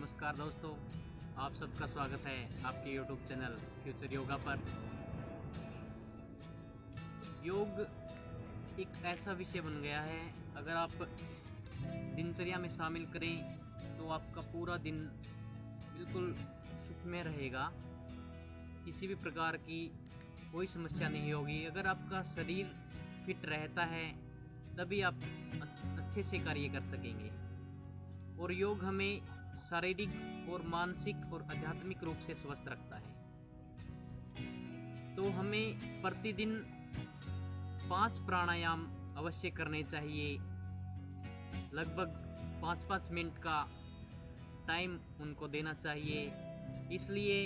नमस्कार दोस्तों, आप सबका स्वागत है आपके YouTube चैनल फ्यूचर योगा पर। योग एक ऐसा विषय बन गया है, अगर आप दिनचर्या में शामिल करें तो आपका पूरा दिन बिल्कुल सुखमय रहेगा। किसी भी प्रकार की कोई समस्या नहीं होगी। अगर आपका शरीर फिट रहता है तभी आप अच्छे से कार्य कर सकेंगे। और योग हमें शारीरिक और मानसिक और आध्यात्मिक रूप से स्वस्थ रखता है। तो हमें प्रतिदिन 5 प्राणायाम अवश्य करने चाहिए। लगभग 5-5 मिनट का टाइम उनको देना चाहिए। इसलिए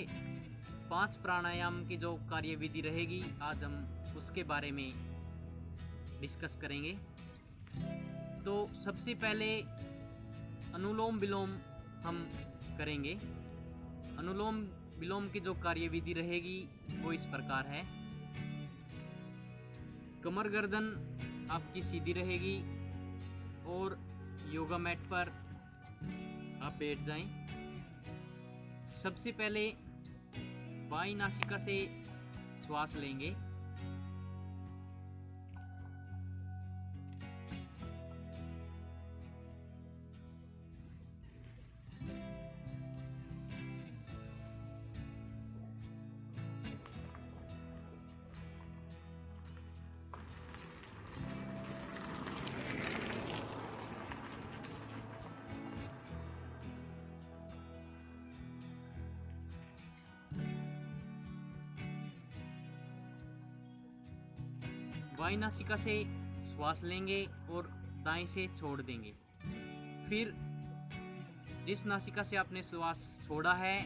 5 प्राणायाम की जो कार्यविधि रहेगी, आज हम उसके बारे में डिस्कस करेंगे। तो सबसे पहले अनुलोम विलोम हम करेंगे। अनुलोम विलोम की जो कार्यविधि रहेगी वो इस प्रकार है। कमर गर्दन आपकी सीधी रहेगी और योगा मैट पर आप बैठ जाएं। सबसे पहले बाईं नासिका से श्वास लेंगे। बाईं नासिका से श्वास लेंगे और दाएं से छोड़ देंगे। फिर जिस नासिका से आपने श्वास छोड़ा है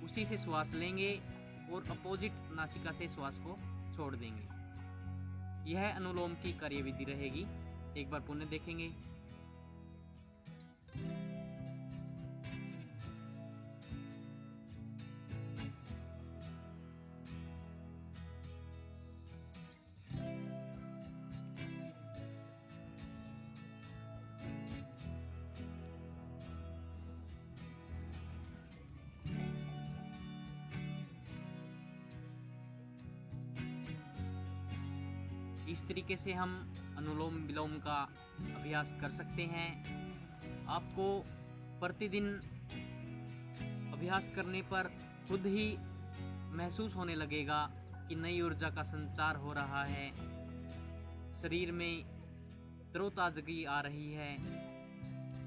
उसी से श्वास लेंगे और अपोजिट नासिका से श्वास को छोड़ देंगे। यह अनुलोम की कार्यविधि रहेगी। एक बार पुनः देखेंगे। इस तरीके से हम अनुलोम विलोम का अभ्यास कर सकते हैं। आपको प्रतिदिन अभ्यास करने पर खुद ही महसूस होने लगेगा कि नई ऊर्जा का संचार हो रहा है, शरीर में तरोताजगी आ रही है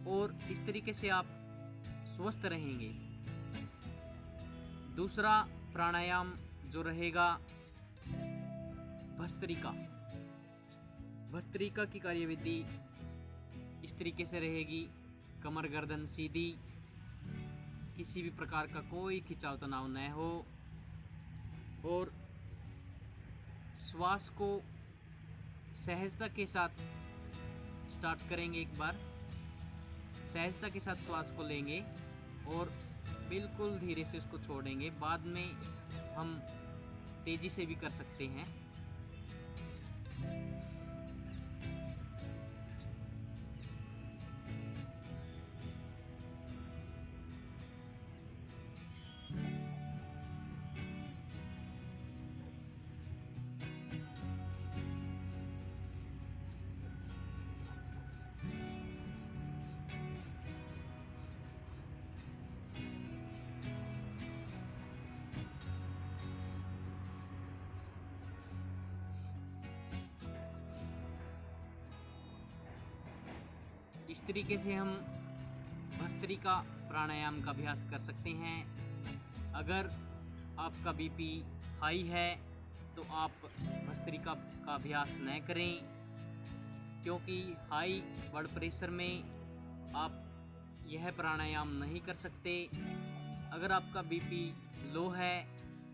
और इस तरीके से आप स्वस्थ रहेंगे। दूसरा प्राणायाम जो रहेगा भस्त्रिका। भस्त्रिका की कार्यविधि इस तरीके से रहेगी। कमर गर्दन सीधी, किसी भी प्रकार का कोई खिंचाव तनाव न हो और श्वास को सहजता के साथ स्टार्ट करेंगे। एक बार सहजता के साथ श्वास को लेंगे और बिल्कुल धीरे से उसको छोड़ेंगे। बाद में हम तेजी से भी कर सकते हैं। इस तरीके से हम भस्त्रिका प्राणायाम का अभ्यास कर सकते हैं। अगर आपका बीपी हाई है तो आप भस्त्रिका का अभ्यास न करें, क्योंकि हाई ब्लड प्रेशर में आप यह प्राणायाम नहीं कर सकते। अगर आपका बीपी लो है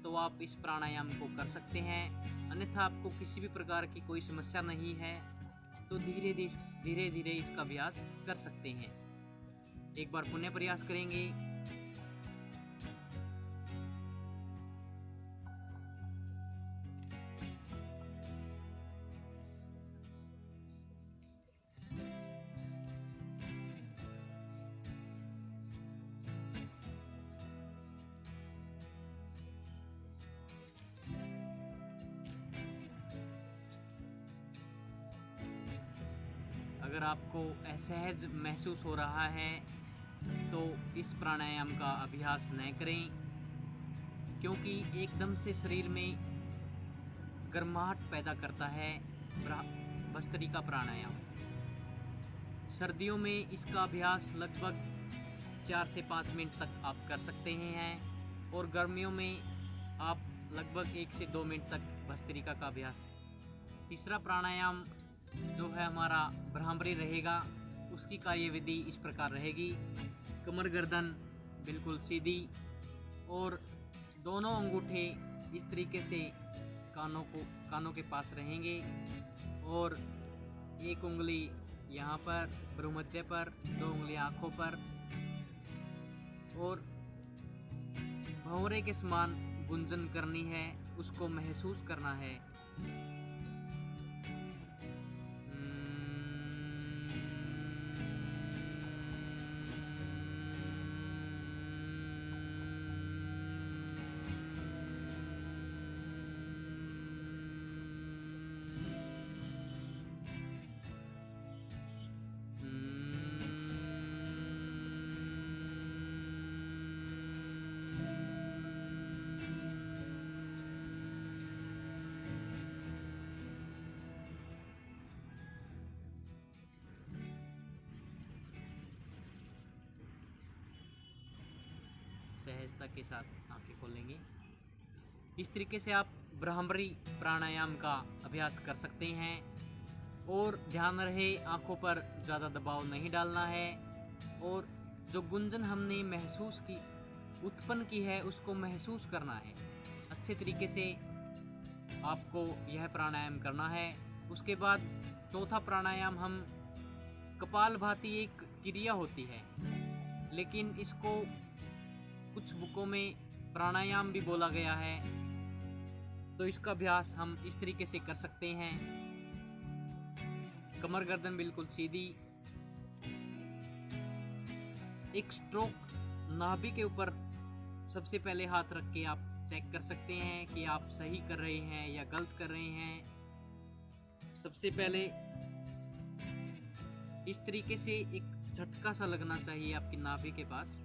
तो आप इस प्राणायाम को कर सकते हैं। अन्यथा आपको किसी भी प्रकार की कोई समस्या नहीं है तो धीरे धीरे इसका अभ्यास कर सकते हैं। एक बार पुनः प्रयास करेंगे। अगर आपको असहज महसूस हो रहा है तो इस प्राणायाम का अभ्यास न करें, क्योंकि एकदम से शरीर में गर्माहट पैदा करता है भस्त्रिका प्राणायाम। सर्दियों में इसका अभ्यास लगभग 4 से 5 मिनट तक आप कर सकते हैं और गर्मियों में आप लगभग 1 से 2 मिनट तक भस्त्रिका का अभ्यास। तीसरा प्राणायाम जो है हमारा भ्रामरी रहेगा, उसकी कार्यविधि इस प्रकार रहेगी। कमर गर्दन बिल्कुल सीधी और दोनों अंगूठे इस तरीके से कानों के पास रहेंगे और एक उंगली यहाँ पर भ्रूमध्य पर, 2 उंगलियां आँखों पर और भंवरे के समान गुंजन करनी है, उसको महसूस करना है। सहजता के साथ आंखें खोलेंगे। इस तरीके से आप भ्रामरी प्राणायाम का अभ्यास कर सकते हैं और ध्यान रहे आंखों पर ज़्यादा दबाव नहीं डालना है और जो गुंजन हमने महसूस की उत्पन्न की है उसको महसूस करना है। अच्छे तरीके से आपको यह प्राणायाम करना है। उसके बाद चौथा प्राणायाम हम कपालभाति एक क्रिया होती है, लेकिन इसको कुछ बुकों में प्राणायाम भी बोला गया है, तो इसका अभ्यास हम इस तरीके से कर सकते हैं। कमर गर्दन बिल्कुल सीधी, एक स्ट्रोक नाभि के ऊपर सबसे पहले हाथ रख के आप चेक कर सकते हैं कि आप सही कर रहे हैं या गलत कर रहे हैं। सबसे पहले इस तरीके से एक झटका सा लगना चाहिए आपकी नाभि के पास।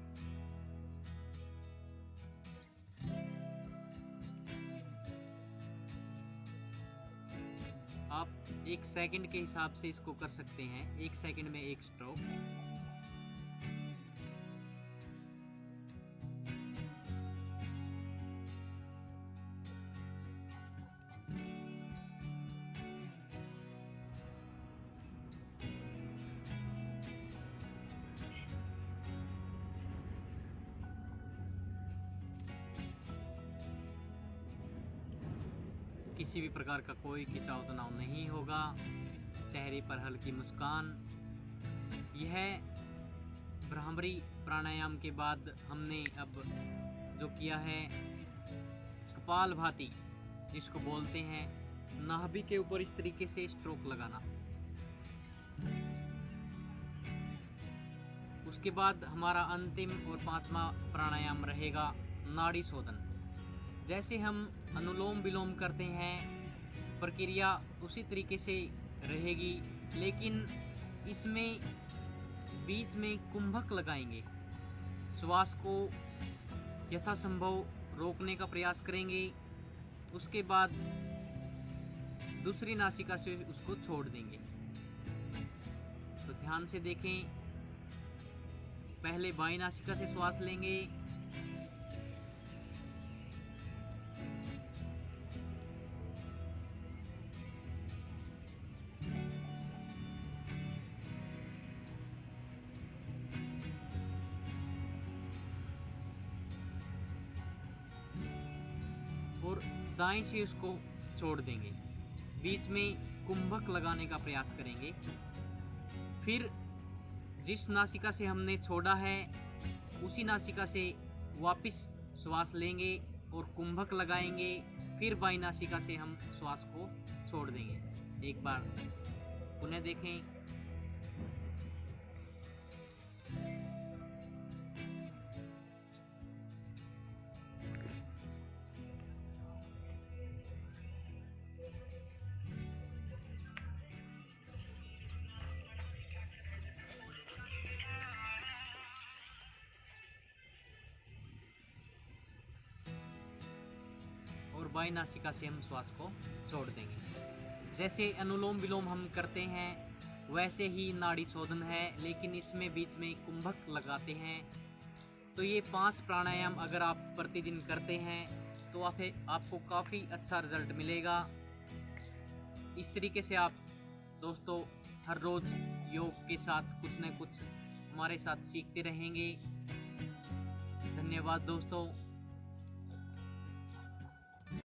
आप 1 सेकंड के हिसाब से इसको कर सकते हैं, 1 सेकंड में एक स्ट्रोक। किसी भी प्रकार का कोई खिंचाव तनाव नहीं होगा, चेहरे पर हल्की मुस्कान। यह भ्रामरी प्राणायाम के बाद हमने अब जो किया है कपालभाति, जिसको बोलते हैं नाभि के ऊपर इस तरीके से स्ट्रोक लगाना। उसके बाद हमारा अंतिम और 5वां प्राणायाम रहेगा नाड़ी शोधन। जैसे हम अनुलोम विलोम करते हैं, प्रक्रिया उसी तरीके से रहेगी, लेकिन इसमें बीच में कुंभक लगाएंगे। श्वास को यथासंभव रोकने का प्रयास करेंगे। उसके बाद दूसरी नासिका से उसको छोड़ देंगे। तो ध्यान से देखें, पहले बाईं नासिका से श्वास लेंगे, और दाएं से उसको छोड़ देंगे। बीच में कुंभक लगाने का प्रयास करेंगे। फिर जिस नासिका से हमने छोड़ा है उसी नासिका से वापस श्वास लेंगे और कुंभक लगाएंगे। फिर बाईं नासिका से हम श्वास को छोड़ देंगे। एक बार पुनः देखें। बाई नासिका से हम श्वास को छोड़ देंगे। जैसे अनुलोम विलोम हम करते हैं वैसे ही नाड़ी शोधन है, लेकिन इसमें बीच में कुंभक लगाते हैं। तो ये 5 प्राणायाम अगर आप प्रतिदिन करते हैं तो आपको काफ़ी अच्छा रिजल्ट मिलेगा। इस तरीके से आप दोस्तों हर रोज़ योग के साथ कुछ न कुछ हमारे साथ सीखते रहेंगे। धन्यवाद दोस्तों।